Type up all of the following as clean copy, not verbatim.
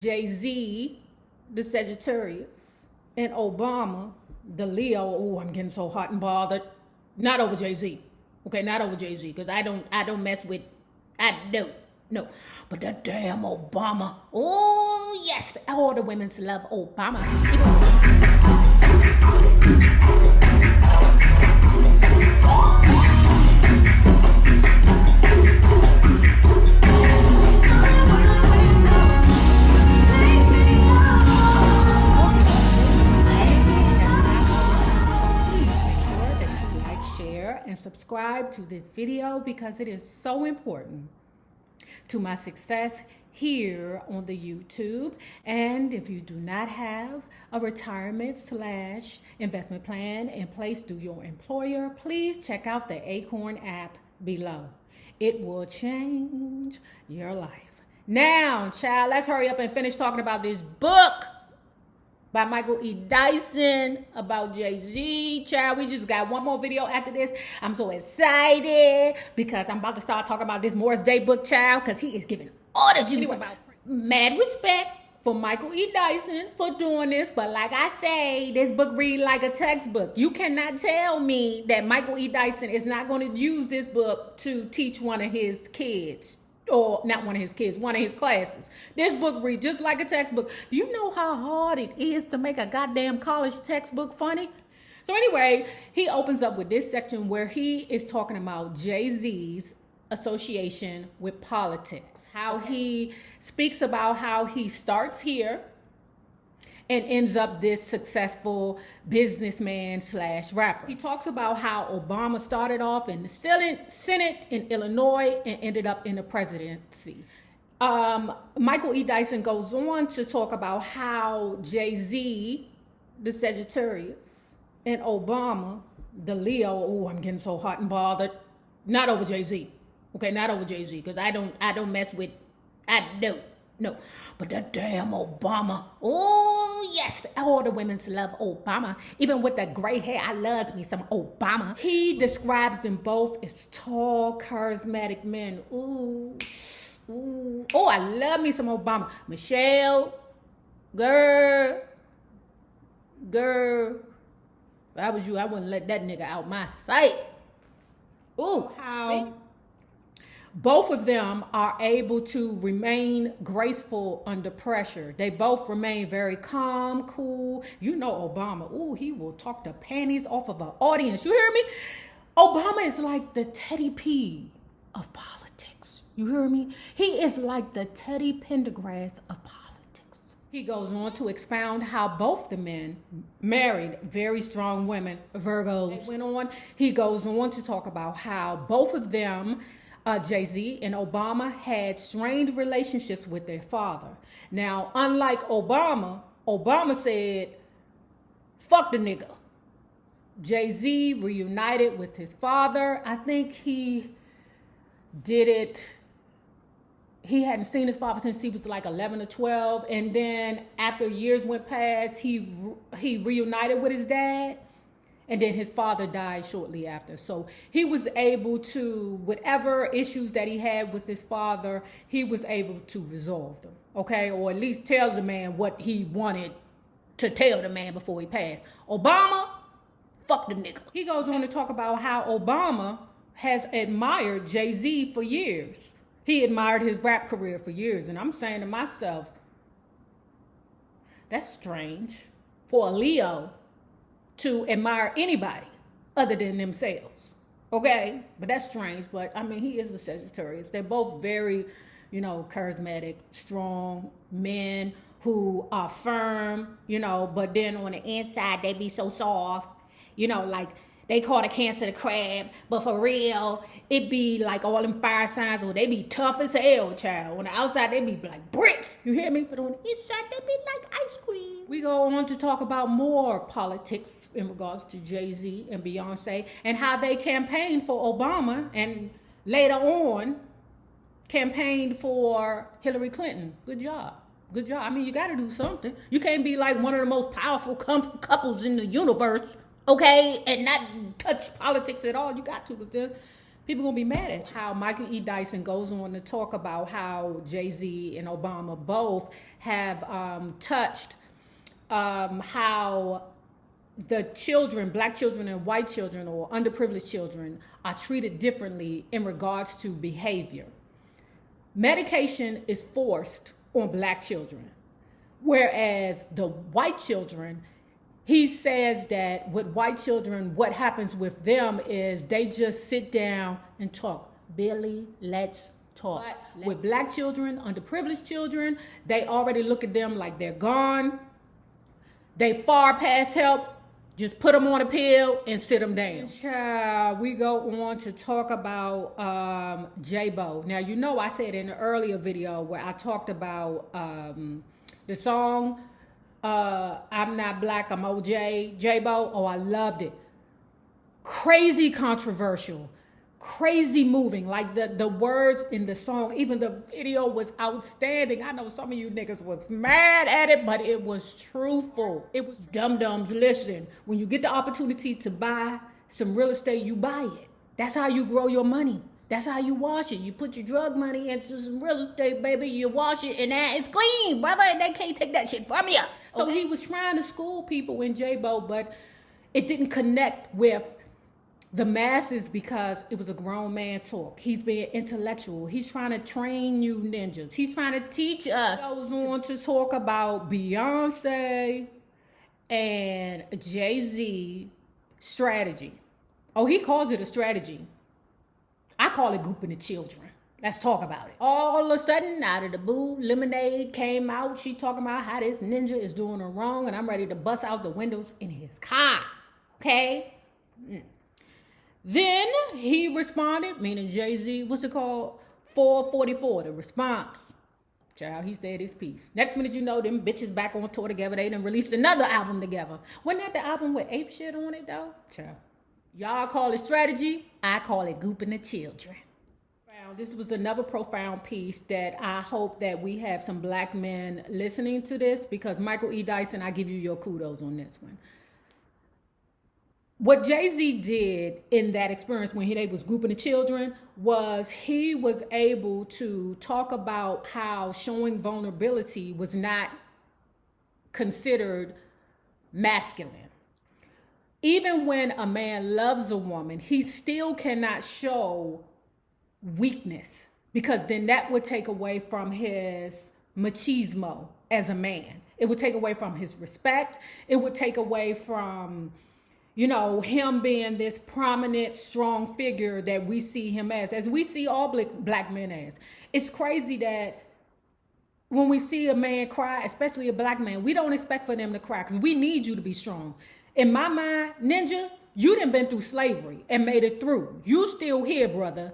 Jay-Z, the Sagittarius, and Obama, the Leo. Oh, I'm getting so hot and bothered. Not over Jay-Z. Okay, not over Jay-Z, because I don't mess with, I don't. No, but that damn Obama. Oh, yes. All the women love Obama. And subscribe to this video because it is so important to my success here on the YouTube. And if you do not have a retirement/investment plan in place through your employer, please check out the Acorn app below. It will change your life. Now, child, let's hurry up and finish talking about this book by Michael E. Dyson about Jay-Z. Child, we just got one more video after this. I'm so excited because I'm about to start talking about this Morris Day book, child, because he is giving all the juice about mad respect for Michael E. Dyson for doing this. But like I say, this book read like a textbook. You cannot tell me that Michael E. Dyson is not going to use this book to teach one of his kids. Or not one of his kids, one of his classes. This book reads just like a textbook. Do you know how hard it is to make a goddamn college textbook funny? So anyway, he opens up with this section where he is talking about Jay-Z's association with politics. How he speaks about how he starts here and ends up this successful businessman/rapper. He talks about how Obama started off in the Senate in Illinois and ended up in the presidency. Michael E. Dyson goes on to talk about how Jay-Z, the Sagittarius, and Obama, the Leo. Oh, I'm getting so hot and bothered. Not over Jay-Z. Okay, not over Jay-Z, because I don't mess with, I don't. No, but that damn Obama. Oh, yes. All the women love Obama. Even with the gray hair, I love me some Obama. He describes them both as tall, charismatic men. Ooh. Ooh. Oh, I love me some Obama. Michelle, girl. If I was you, I wouldn't let that nigga out my sight. Ooh, how both of them are able to remain graceful under pressure. They both remain very calm, cool. You know Obama, ooh, he will talk the panties off of an audience. You hear me? Obama is like the Teddy P of politics. You hear me? He is like the Teddy Pendergrass of politics. He goes on to expound how both the men married very strong women, Virgos. He goes on to talk about how both of them, Jay-Z and Obama, had strained relationships with their father. Now, unlike Obama said, fuck the nigga. Jay-Z reunited with his father. I think he did it. He hadn't seen his father since he was like 11 or 12. And then after years went past, he reunited with his dad. And then his father died shortly after. So he was able to, whatever issues that he had with his father, he was able to resolve them, okay? Or at least tell the man what he wanted to tell the man before he passed. Obama, fuck the nigga. He goes on to talk about how Obama has admired Jay-Z for years. He admired his rap career for years. And I'm saying to myself, that's strange for a Leo to admire anybody other than themselves, okay? But that's strange, but I mean, he is a Sagittarius. They're both very, charismatic, strong men who are firm, but then on the inside, they be so soft, like they call the Cancer the crab, but for real, it be like all them fire signs, or they be tough as hell, child. On the outside, they be like bricks, you hear me? But on the inside, they be like ice cream. We go on to talk about more politics in regards to Jay-Z and Beyonce and how they campaigned for Obama and later on campaigned for Hillary Clinton. Good job. Good job. I mean, you got to do something. You can't be like one of the most powerful couples in the universe, okay, and not touch politics at all. You got to, because people gonna be mad at you. How Michael E. Dyson goes on to talk about how Jay-Z and Obama both have touched how the children, black children and white children or underprivileged children are treated differently in regards to behavior. Medication is forced on black children, whereas the white children, he says that with white children, what happens with them is they just sit down and talk. Billy, let's talk. With black children, underprivileged children, they already look at them like they're gone. They far past help. Just put them on a pill and sit them down. We go on to talk about J-Bo. Now, you know I said in an earlier video where I talked about the song, I'm Not Black, I'm OJ, J-Bo. Oh, I loved it. Crazy controversial. Crazy moving. Like the words in the song, even the video was outstanding. I know some of you niggas was mad at it, but it was truthful. It was dum-dums. Listen, when you get the opportunity to buy some real estate, you buy it. That's how you grow your money. That's how you wash it. You put your drug money into some real estate, baby. You wash it and that it's clean, brother. And they can't take that shit from you. So he was trying to school people in J-Bo, but it didn't connect with the masses because it was a grown man talk. He's being intellectual. He's trying to train you ninjas. He's trying to teach us. He goes on to talk about Beyonce and Jay-Z strategy. Oh, he calls it a strategy. I call it Goop and the Children. Let's talk about it. All of a sudden, out of the blue, Lemonade came out. She talking about how this ninja is doing her wrong and I'm ready to bust out the windows in his car. Okay? Then he responded, meaning Jay-Z, what's it called? 444, the response. Child, he said his piece. Next minute, you know, them bitches back on tour together. They done released another album together. Wasn't that the album with Ape Shit on it, though? Child. Y'all call it strategy. I call it Goop and the Children. This was another profound piece that I hope that we have some black men listening to this, because Michael E. Dyson, I give you your kudos on this one. What Jay-Z did in that experience when he was grouping the children was he was able to talk about how showing vulnerability was not considered masculine. Even when a man loves a woman, he still cannot show weakness, because then that would take away from his machismo as a man. It would take away from his respect. It would take away from, you know, him being this prominent, strong figure that we see him as we see all black men as. It's crazy that when we see a man cry, especially a black man, we don't expect for them to cry because we need you to be strong. In my mind, Ninja, you done been through slavery and made it through. You still here, brother.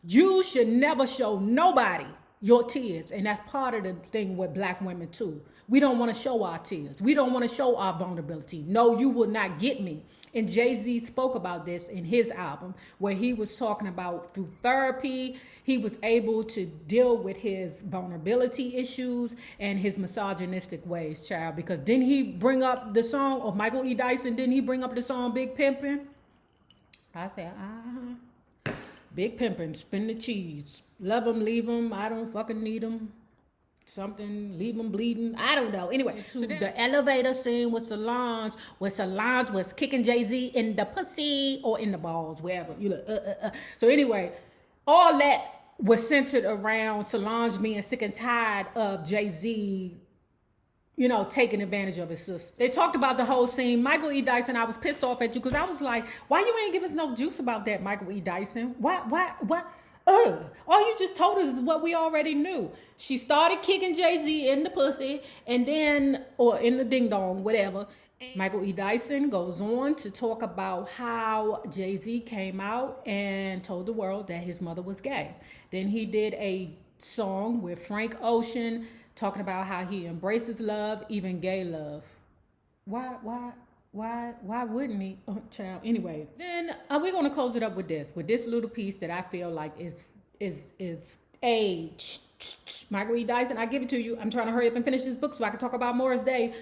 You should never show nobody your tears. And that's part of the thing with black women too. We don't want to show our tears. We don't want to show our vulnerability. No, you will not get me. And Jay-Z spoke about this in his album, where he was talking about through therapy, he was able to deal with his vulnerability issues and his misogynistic ways, child. Because didn't he bring up the song, or Michael E. Dyson, didn't he bring up the song Big Pimpin'? I said, Big Pimpin', spin the cheese. Love him, leave him, I don't fucking need him. Something, leave him bleeding. I don't know. Anyway, so the elevator scene with Solange, where Solange was kicking Jay-Z in the pussy or in the balls, wherever. You look, So anyway, all that was centered around Solange being sick and tired of Jay-Z, you know, taking advantage of his sister. They talked about the whole scene. Michael E. Dyson, I was pissed off at you because I was like, why you ain't give us no juice about that, Michael E. Dyson? What? All you just told us is what we already knew. She started kicking Jay-Z in the pussy and then, or in the ding dong, whatever. Michael E. Dyson goes on to talk about how Jay-Z came out and told the world that his mother was gay. Then he did a song with Frank Ocean talking about how he embraces love, even gay love. Why wouldn't he? Oh, child. Anyway, then we're going to close it up with this little piece that I feel like is a Michael E. Dyson. I give it to you. I'm trying to hurry up and finish this book so I can talk about Morris Day.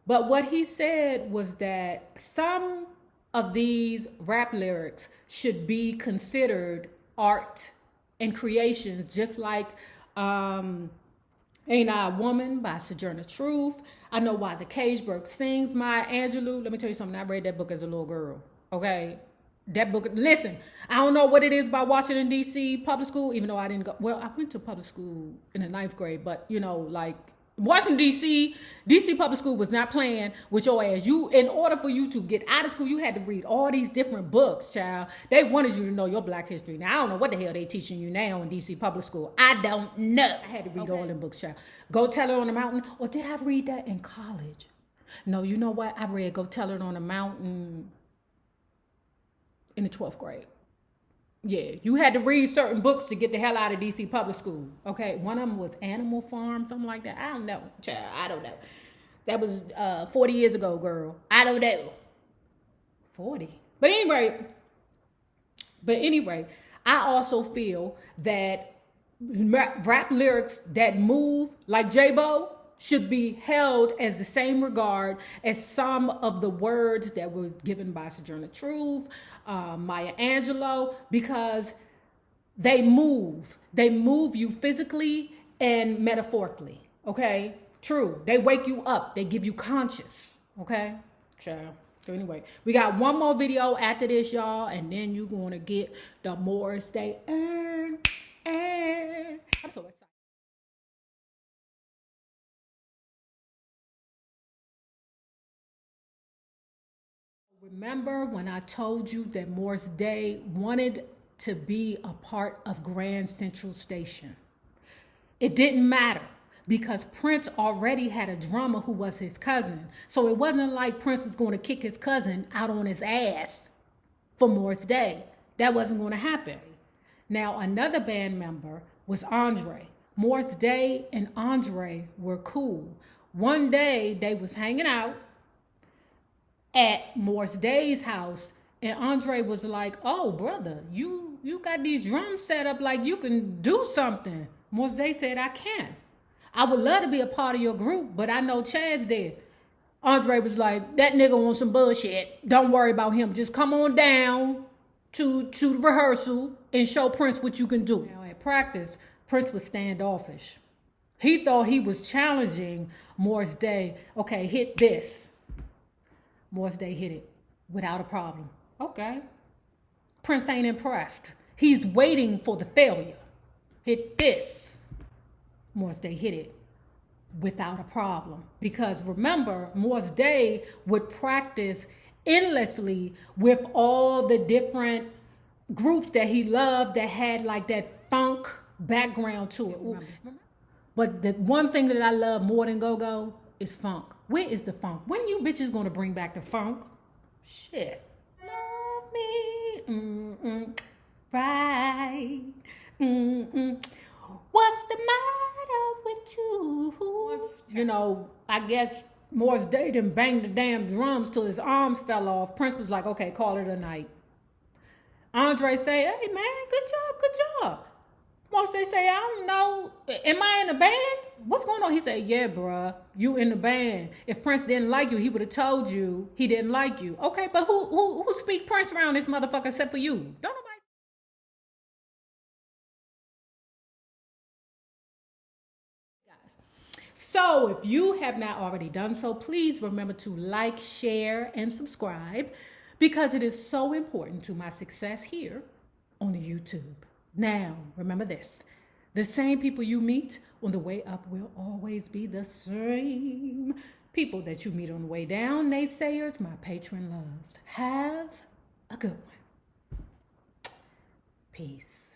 But what he said was that some of these rap lyrics should be considered art and creations, just like Ain't I a Woman by Sojourner Truth. I Know Why the Cage Bird Sings, Maya Angelou. Let me tell you something. I read that book as a little girl. Okay? That book, listen, I don't know what it is about Washington, D.C. public school, even though I didn't go. Well, I went to public school in the 9th grade, but, you know, like, Washington, D.C. public school was not playing with your ass. You, in order for you to get out of school, you had to read all these different books, child. They wanted you to know your black history. Now, I don't know what the hell they teaching you now in D.C. public school. I don't know. I had to read all them books, child. Go Tell It on the Mountain. Or did I read that in college? No, you know what? I read Go Tell It on the Mountain in the 12th grade. Yeah, you had to read certain books to get the hell out of D.C. public school. Okay, one of them was Animal Farm, something like that. I don't know, child. I don't know. That was 40 years ago, girl. I don't know. 40. But anyway, I also feel that rap lyrics that move like J-Bo should be held as the same regard as some of the words that were given by Sojourner Truth, Maya Angelou, because they move. They move you physically and metaphorically, okay? True. They wake you up. They give you conscious, okay? Child. So anyway, we got one more video after this, y'all, and then you're going to get the Morris Day. I'm so excited. Remember when I told you that Morris Day wanted to be a part of Grand Central Station? It didn't matter because Prince already had a drummer who was his cousin. So it wasn't like Prince was going to kick his cousin out on his ass for Morris Day. That wasn't going to happen. Now, another band member was Andre. Morris Day and Andre were cool. One day they was hanging out at Morris Day's house, and Andre was like, "Oh, brother, you got these drums set up like you can do something." Morris Day said, "I can. I would love to be a part of your group, but I know Chad's there." Andre was like, "That nigga wants some bullshit. Don't worry about him. Just come on down to the rehearsal and show Prince what you can do." Now, at practice, Prince was standoffish. He thought he was challenging Morris Day. "Okay, hit this." Morris Day hit it without a problem. Okay. Prince ain't impressed. He's waiting for the failure. Hit this. Morris Day hit it without a problem. Because remember, Morris Day would practice endlessly with all the different groups that he loved that had like that funk background to it. Remember. But the one thing that I love more than go-go is funk. Where is the funk? When you bitches gonna bring back the funk? Shit. Love me, right. What's the matter with you? You know, I guess Morris Day done banged the damn drums till his arms fell off. Prince was like, "Okay, call it a night." Andre say, "Hey man, good job. Morris Day say, "I don't know, am I in a band? What's going on?" He said, "Yeah, bruh, you in the band. If Prince didn't like you, he would have told you he didn't like you." Okay, but who speak Prince around this motherfucker except for you? Don't nobody. Guys. So if you have not already done so, please remember to like, share, and subscribe because it is so important to my success here on the YouTube. Now, remember this. The same people you meet on the way up will always be the same people that you meet on the way down. Naysayers, my patron loves. Have a good one. Peace.